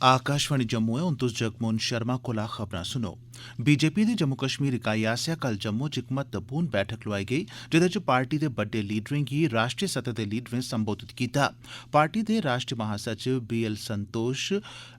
आकाशवाणी जम्मू है हून तुस जगमोहन शर्मा कोला खबरां सुनो। बीजेपी दी जम्मू कश्मीर इकाई आसेआ कल जम्मू च इक महत्वपूर्ण बैठक लोआई गेई जेह्दे च पार्टी दे बड्डे लीडरें गी राष्ट्रीय सतह दे लीडरें संबोधित कीता। पार्टी दे राष्ट्रीय महासचिव BL संतोष,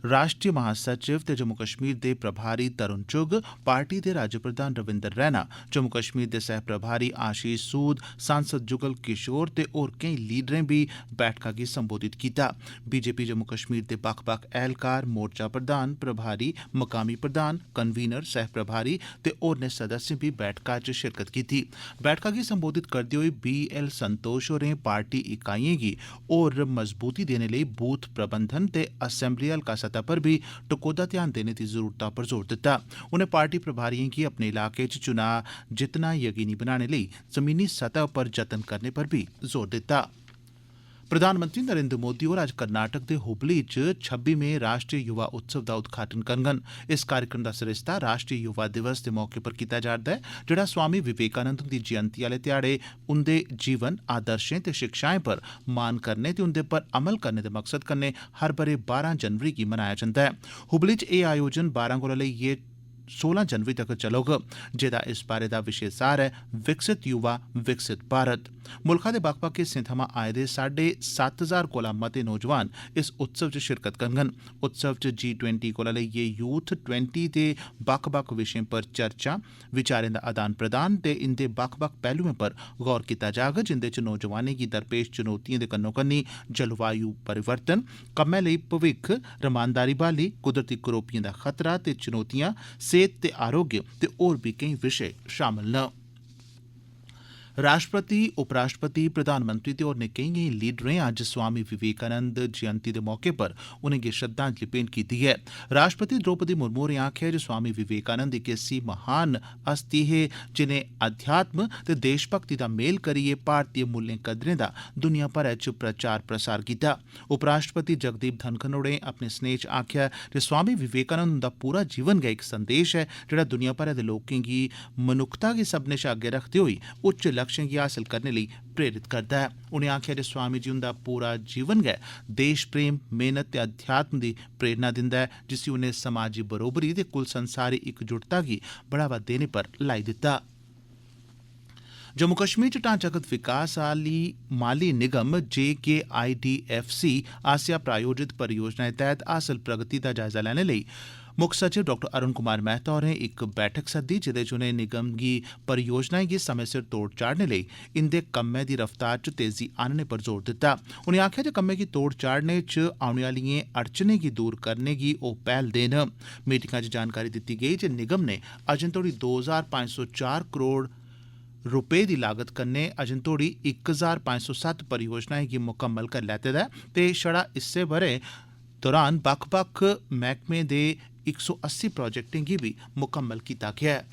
राष्ट्रीय महासचिव ते जम्मू कश्मीर दे प्रभारी तरुण चुग, पार्टी दे राज्य प्रधान रविंदर रैना, जम्मू कश्मीर दे सह प्रभारी आशीष सूद, सांसद जुगल किशोर ते होर केई लीडरें बी बैठका गी संबोधित कीता। बीजेपी जम्मू कश्मीर दे बक्ख-बक्ख ऐह्लकार, मोर्चा प्रधान, प्रभारी, मकामी प्रधान, कन्वीनर, सह प्रभारी ते होरनें सदस्यें बी बैठका च शिरकत कीती। बैठका गी संबोधित करदे होई BL संतोष होरें पार्टी इकाइयें गी होर मजबूती देने लेई बूथ प्रबंधन ते असैम्बली हलका सतह पर बी टकोह्दा ध्यान देने दी जरूरता पर जोर दित्ता। उनें पार्टी प्रभारियें गी अपने इलाके च चुनां जित्तना यकीनी बनाने लेई जमीनी सतह पर जतन करने पर बी जोर दित्ता। प्रधानमंत्री नरेंद्र मोदी होर अज्ज कर्नाटक दे हुबली च 26वें राष्ट्रीय युवा उत्सव दा उद्घाटन करङन। इस कार्यक्रम दा सरिस्ता राष्ट्रीय युवा दिवस दे मौके पर कीता जा'रदा ऐ, जेह्ड़ा स्वामी विवेकानंद हुंदी जयंती आह्ले ध्याड़े उंदे जीवन, आदर्शें ते शिक्षाएं पर मान करने ते उंदे पर अमल करने दे मकसद कन्नै हर ब'रे 12 जनवरी गी मनाया जंदा ऐ। हुबली च एह् आयोजन 12 कोला लेइयै 16 जनवरी तक्कर चलोग, जेह्दा इस बारे दा विशे सार ऐ विकसित युवा विकसित भारत। मुल्खा दे बक्ख-बक्ख हिस्सें थमां आए दे 7,500 कोला मते नौजवान इस उत्सव च शिरकत करङन। उत्सव च G20 कोला लेइयै यूथ 20 दे बक्ख-बक्ख विशें पर चर्चा, विचारें दा आदान प्रदान ते इंदे बक्ख-बक्ख पैह्लुएं पर गौर कीता जाग, जिंदे च नौजवानें गी दरपेश चुनौतिएं दे कन्नो-कन्नी जलवायु परिवर्तन, कम्मै लेई भविक्ख, रमानदारी ब्हाली, कुदरती करोपिएं दा खतरा ते चुनौतियां, सेहत ते आरोग्य ते होर बी केई विशे शामल न। राष्ट्रपति, उपराष्ट्रपति, प्रधानमंत्री ते होरनें केइयें लीडरें अज्ज स्वामी विवेकानंद जयंती दे मौके पर उनेंगी श्रद्धांजलि भेंट कीती ऐ। राष्ट्रपति द्रौपदी मुर्मू होरें आखेआ जे स्वामी विवेकानंद इक ऐसी महान हस्ती हे जिनें अध्यात्म ते देशभक्ति दा मेल करियै भारतीय मूल्यें कदरें दा दुनिया भरै च प्रचार प्रसार कीता। उपराष्ट्रपति जगदीप धनखड़ होरें अपने स्नेह च आखेआ जे स्वामी विवेकानंद हुंदा पूरा जीवन गै इक संदेश ऐ जेह्ड़ा दुनिया भरै दे लोकें गी मनुक्खता गी सब्भनें शा अग्गे रखदे होई उच्च लक्ष्यें गी हासल करने लेई प्रेरित करदा ऐ। उनें आखेआ जे स्वामी जी हुंदा पूरा जीवन गै देश प्रेम, मेहनत ते अध्यात्म दी प्रेरणा दिंदा ऐ, जिसी उनें समाजी बरोबरी ते कुल संसारी इकजुटता गी बढ़ावा देने पर लाई दित्ता। जम्मू कश्मीर च ढांचागत विकास आह्ली माली निगम JKIDFC आसेआ प्रायोजित परियोजनाएं तैह्त हासल प्रगति दा जायजा लैने लेई मुक्ख सचिव डॉ अरुण कुमार मेहता होरें इक बैठक सद्दी, जेह्दे च उनें निगम गी परियोजनाएं गी समें सिर तोड़ चाढ़ने लेई इंदे कम्मै दी रफ्तार च तेजी आह्नने पर जोर दित्ता। उनें आखेआ जे कम्मै गी तोड़ चाढ़ने च औने आह्लिएं अड़चनें गी दूर करने गी ओह् पैह्ल देन। मीटिंगा च जानकारी दित्ती गेई जे निगम ने अजें तोड़ी 2,504 करोड़ रुपए दी लागत कन्नै अजें तोड़ी 1,507 परियोजनाएं गी मुकम्मल करी लैते दा ऐ ते छड़ा इस्सै ब'रे दौरान बक्ख-बक्ख मैह्कमें दे 180 प्रोजेक्टें गी बी मुकम्मल कीता गेआ ऐ।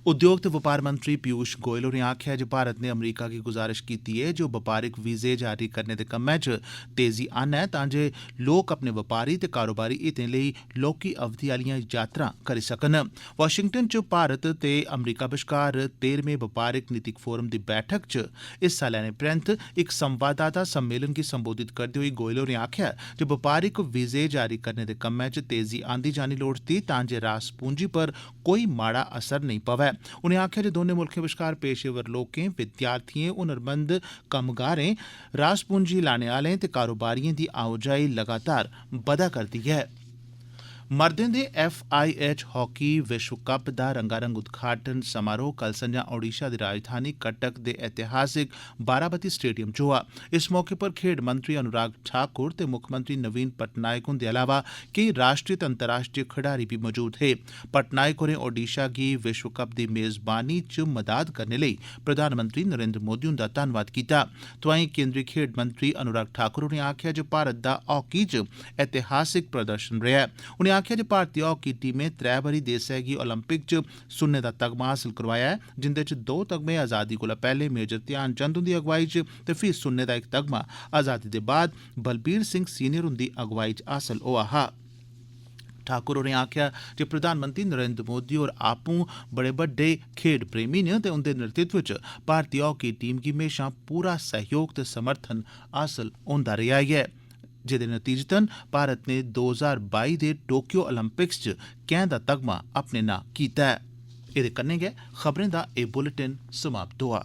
उद्योग ते बपार मंत्री पीयूष गोयल होरें आखेआ जे भारत ने अमरीका गी गुजारिश कीती ऐ जे ओह् बपारिक वीजे जारी करने दे कम्मै च तेजी आह्न्नै तां जे लोक अपने बपारी ते कारोबारी हितें लेई लौह्की अवधि आह्लियां यात्रां करी सकन। वाशिंगटन च भारत ते अमरीका बश्कार 13वें बपारिक नीतिक फोरम दी बैठक च हिस्सा लैने परैंत इक संवाददाता सम्मेलन गी संबोधित करदे होई गोयल होरें आखेआ जे बपारिक वीजे जारी करने दे कम्मै च तेजी आंदी जानी लोड़चदी तां जे रास पूंजी पर कोई माड़ा असर नेईं पवै। उनें आखेआ जे दौनें मुल्खें बश्कार पेशेवर लोकें, विद्यार्थिएं, हुनरमंद कम्मगारें, रास पूंजी लाने आह्लें ते कारोबारिएं दी आओजाई लगातार बधा करदी ऐ। मर्दें दे FIH हॉकी विश्व कप दा रंगारंग उद्घाटन समारोह कल संझां ओडिशा दी राजधानी कटक दे ऐतिहासिक बाराबती स्टेडियम च होआ। इस मौके पर खेड्ड मंत्री अनुराग ठाकुर ते मुक्खमंत्री नवीन पटनायक हुंदे अलावा केई राष्ट्रीय ते अंतर्राष्ट्रीय खडारी बी मौजूद हे। पटनायक होरें ओडिशा गी विश्व कप दी मेज़बानी च मदाद करने लेई प्रधानमंत्री नरेंद्र मोदी हुंदा धन्नवाद कीता। तोआईं केंद्री खेड्ड मंत्री अनुराग ठाकुर होरें आखेआ जे भारत दा हॉकी च ऐतिहासिक प्रदर्शन रेहा ऐ। उनें आखेआ जे भारतीय हॉकी टीमें 3 बारी देसै गी ओलंपिक च सुन्ने दा तगमा हासल करोआया ऐ, जिंदे च 2 तगमे आज़ादी कोला पैह्ले मेजर ध्यानचंद हुंदी अगुवाई च ते फ्ही सुन्ने दा इक तगमा आज़ादी दे बाद बलबीर सिंह सीनियर हुंदी अगुवाई च हासल होआ हा। ठाकुर होरें आखेआ जे प्रधानमंत्री नरेंद्र मोदी होर आपूं बड़े बड्डे खेड्ड प्रेमी न ते उंदे नेतृत्व च भारतीय हॉकी टीम गी म्हेशां पूरा सैह्योग ते समर्थन हासल होंदा रेहा ऐ। जेदे नतीजतन भारत ने 2022 दे टोक्यो ओलंपिक्स च कैंह दा तगमा अपने नां कीता ऐ। एह्दे कन्नै गै खबरें दा एह् बुलेटिन समाप्त होआ।